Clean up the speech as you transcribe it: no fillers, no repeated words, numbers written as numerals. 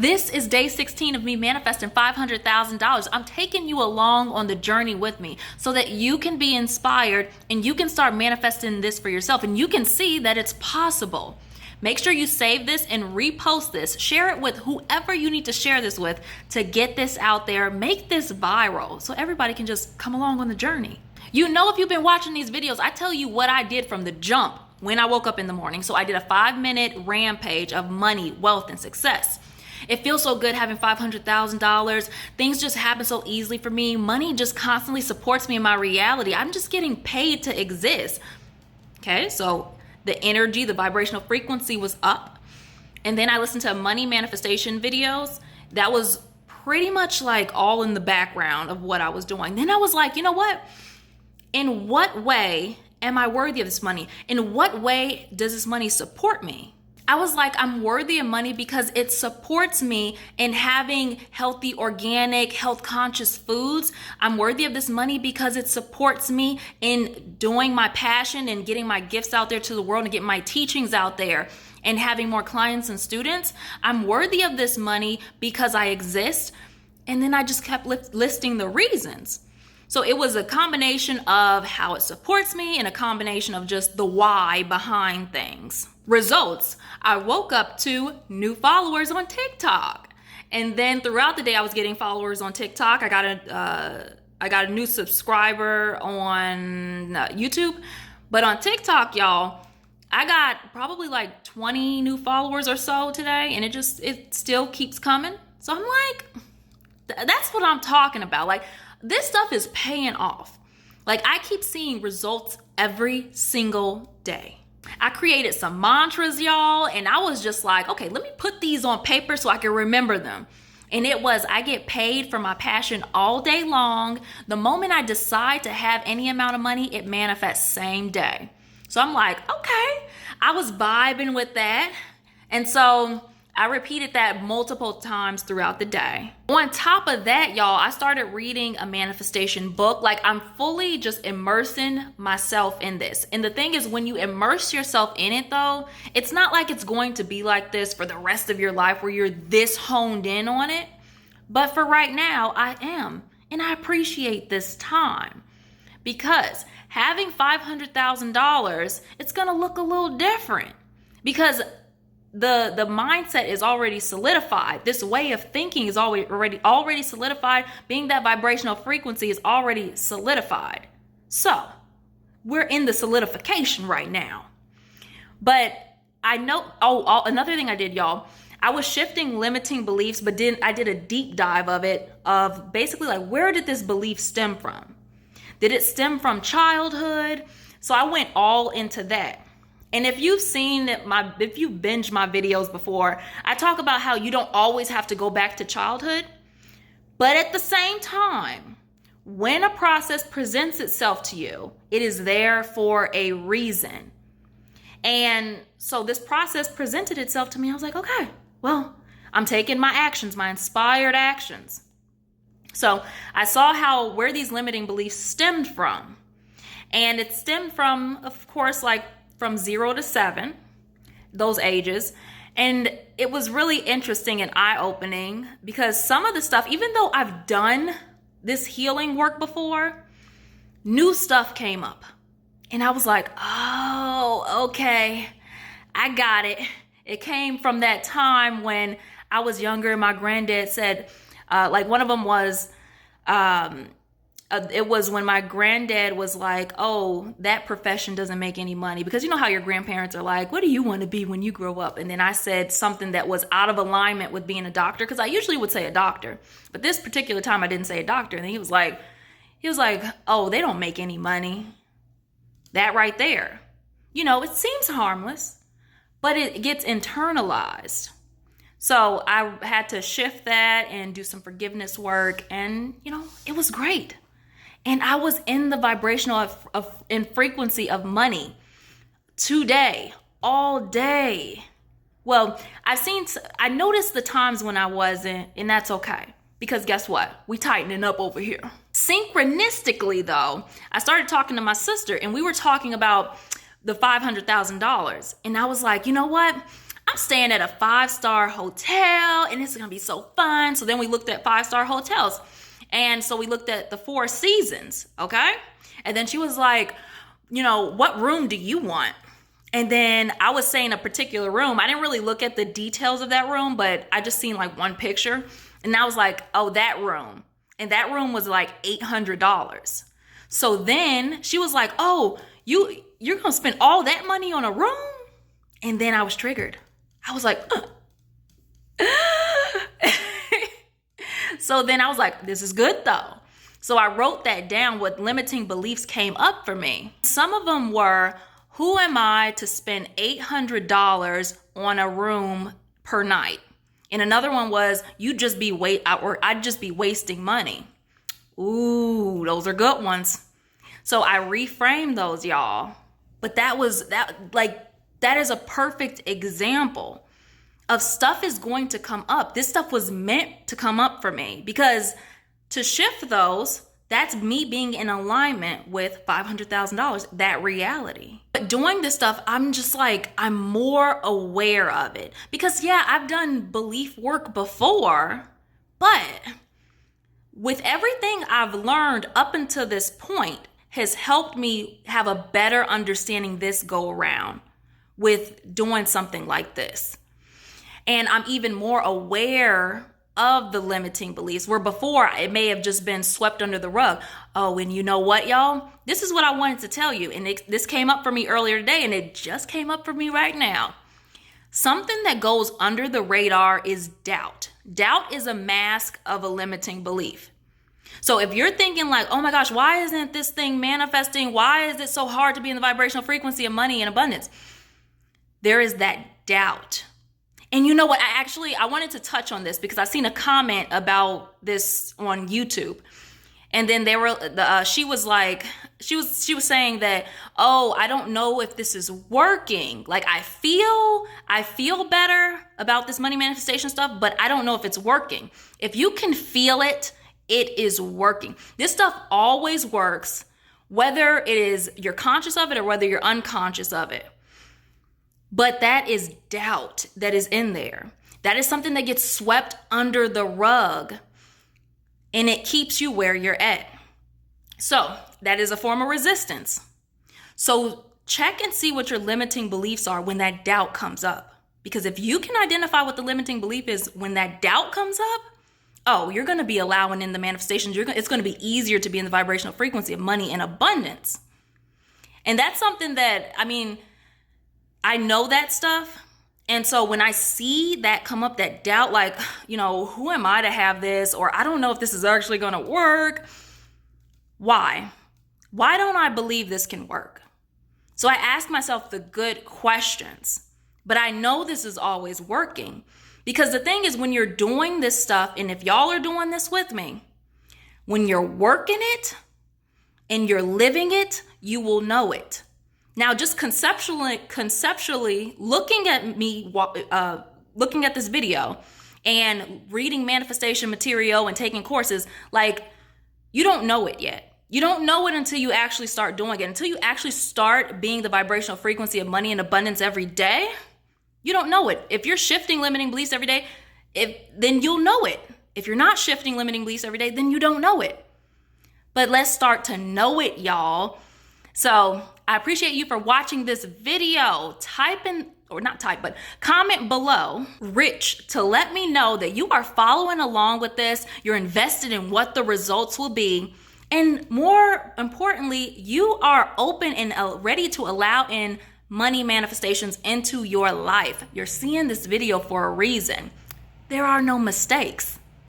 This is day 16 of me manifesting $500,000. I'm taking you along on the journey with me so that you can be inspired and you can start manifesting this for yourself and you can see that it's possible. Make sure you save this and repost this. Share it with whoever you need to share this with to get this out there. Make this viral so everybody can just come along on the journey. You know, if you've been watching these videos, I tell you what I did from the jump when I woke up in the morning. So I did a 5-minute rampage of money, wealth, and success. It feels so good having $500,000. Things just happen so easily for me. Money just constantly supports me in my reality. I'm just getting paid to exist. Okay, so the energy, the vibrational frequency was up. And then I listened to money manifestation videos. That was pretty much like all in the background of what I was doing. Then I was like, you know what? In what way am I worthy of this money? In what way does this money support me? I was like, I'm worthy of money because it supports me in having healthy, organic, health conscious foods. I'm worthy of this money because it supports me in doing my passion and getting my gifts out there to the world and getting my teachings out there and having more clients and students. I'm worthy of this money because I exist. And then I just kept listing the reasons. So it was a combination of how it supports me and a combination of just the why behind things. Results. I woke up to new followers on TikTok. And then throughout the day, I was getting followers on TikTok. I got a new subscriber on YouTube. But on TikTok, y'all, I got probably like 20 new followers or so today. And it still keeps coming. So I'm like, that's what I'm talking about. Like, this stuff is paying off. Like, I keep seeing results every single day. I created some mantras, y'all, and I was just like, okay, let me put these on paper so I can remember them. And it was, I get paid for my passion all day long. The moment I decide to have any amount of money, it manifests same day. So I'm like, okay, I was vibing with that. And so I repeated that multiple times throughout the day. On top of that, y'all, I started reading a manifestation book. Like, I'm fully just immersing myself in this. And the thing is, when you immerse yourself in it, though, it's not like it's going to be like this for the rest of your life where you're this honed in on it. But for right now, I am. And I appreciate this time because having $500,000, it's going to look a little different because the mindset is already solidified. This way of thinking is already solidified. Being that vibrational frequency is already solidified. So we're in the solidification right now. But I know, another thing I did, y'all, I was shifting limiting beliefs, but I did a deep dive of basically like, where did this belief stem from? Did it stem from childhood? So I went all into that. And if you've if you've binged my videos before, I talk about how you don't always have to go back to childhood. But at the same time, when a process presents itself to you, it is there for a reason. And so this process presented itself to me. I was like, okay, well, I'm taking my actions, my inspired actions. So I saw where these limiting beliefs stemmed from. And it stemmed from, of course, like, from 0 to 7, those ages. And it was really interesting and eye-opening because some of the stuff, even though I've done this healing work before, new stuff came up. And I was like, oh, okay, I got it. It came from that time when I was younger and my granddad said, like one of them was, it was when my granddad was like, oh, that profession doesn't make any money. Because you know how your grandparents are like, what do you want to be when you grow up? And then I said something that was out of alignment with being a doctor, because I usually would say a doctor. But this particular time I didn't say a doctor. And he was like, oh, they don't make any money. That right there. You know, it seems harmless, but it gets internalized. So I had to shift that and do some forgiveness work. And, you know, it was great. And I was in the vibrational in frequency of money today, all day. Well, I noticed the times when I wasn't, and that's okay. Because guess what? We tightening up over here. Synchronistically, though, I started talking to my sister and we were talking about the $500,000. And I was like, you know what? I'm staying at a 5-star hotel and it's gonna be so fun. So then we looked at 5-star hotels. And so we looked at the 4 Seasons, okay? And then she was like, what room do you want? And then I was saying a particular room. I didn't really look at the details of that room, but I just seen like one picture. And I was like, oh, that room. And that room was like $800. So then she was like, oh, you're going to spend all that money on a room? And then I was triggered. I was like, So then I was like, this is good though. So I wrote that down, what limiting beliefs came up for me. Some of them were, who am I to spend $800 on a room per night? And another one was, I'd just be wasting money. Ooh, those are good ones. So I reframed those, y'all. But that is a perfect example of stuff is going to come up. This stuff was meant to come up for me, because to shift those, that's me being in alignment with $500,000, that reality. But doing this stuff, I'm just like, I'm more aware of it. Because yeah, I've done belief work before, but with everything I've learned up until this point has helped me have a better understanding this go around with doing something like this. And I'm even more aware of the limiting beliefs, where before it may have just been swept under the rug. Oh, and you know what, y'all? This is what I wanted to tell you. And this came up for me earlier today, and it just came up for me right now. Something that goes under the radar is doubt. Doubt is a mask of a limiting belief. So if you're thinking like, oh my gosh, why isn't this thing manifesting? Why is it so hard to be in the vibrational frequency of money and abundance? There is that doubt. And you know what? I wanted to touch on this because I seen a comment about this on YouTube. And then she was saying that, oh, I don't know if this is working. Like I feel better about this money manifestation stuff, but I don't know if it's working. If you can feel it, it is working. This stuff always works, whether it is you're conscious of it or whether you're unconscious of it. But that is doubt that is in there. That is something that gets swept under the rug, and it keeps you where you're at. So that is a form of resistance. So check and see what your limiting beliefs are when that doubt comes up. Because if you can identify what the limiting belief is when that doubt comes up, oh, you're going to be allowing in the manifestations. It's going to be easier to be in the vibrational frequency of money and abundance. And that's something that, I know that stuff. And so when I see that come up, that doubt, like, who am I to have this? Or I don't know if this is actually going to work. Why? Why don't I believe this can work? So I ask myself the good questions, but I know this is always working, because the thing is, when you're doing this stuff, and if y'all are doing this with me, when you're working it and you're living it, you will know it. Now, just conceptually looking at me, looking at this video and reading manifestation material and taking courses, like, you don't know it yet. You don't know it until you actually start doing it. Until you actually start being the vibrational frequency of money and abundance every day, you don't know it. If you're shifting limiting beliefs every day, then you'll know it. If you're not shifting limiting beliefs every day, then you don't know it. But let's start to know it, y'all. So I appreciate you for watching this video. Comment below, rich, to let me know that you are following along with this. You're invested in what the results will be. And more importantly, you are open and ready to allow in money manifestations into your life. You're seeing this video for a reason. There are no mistakes.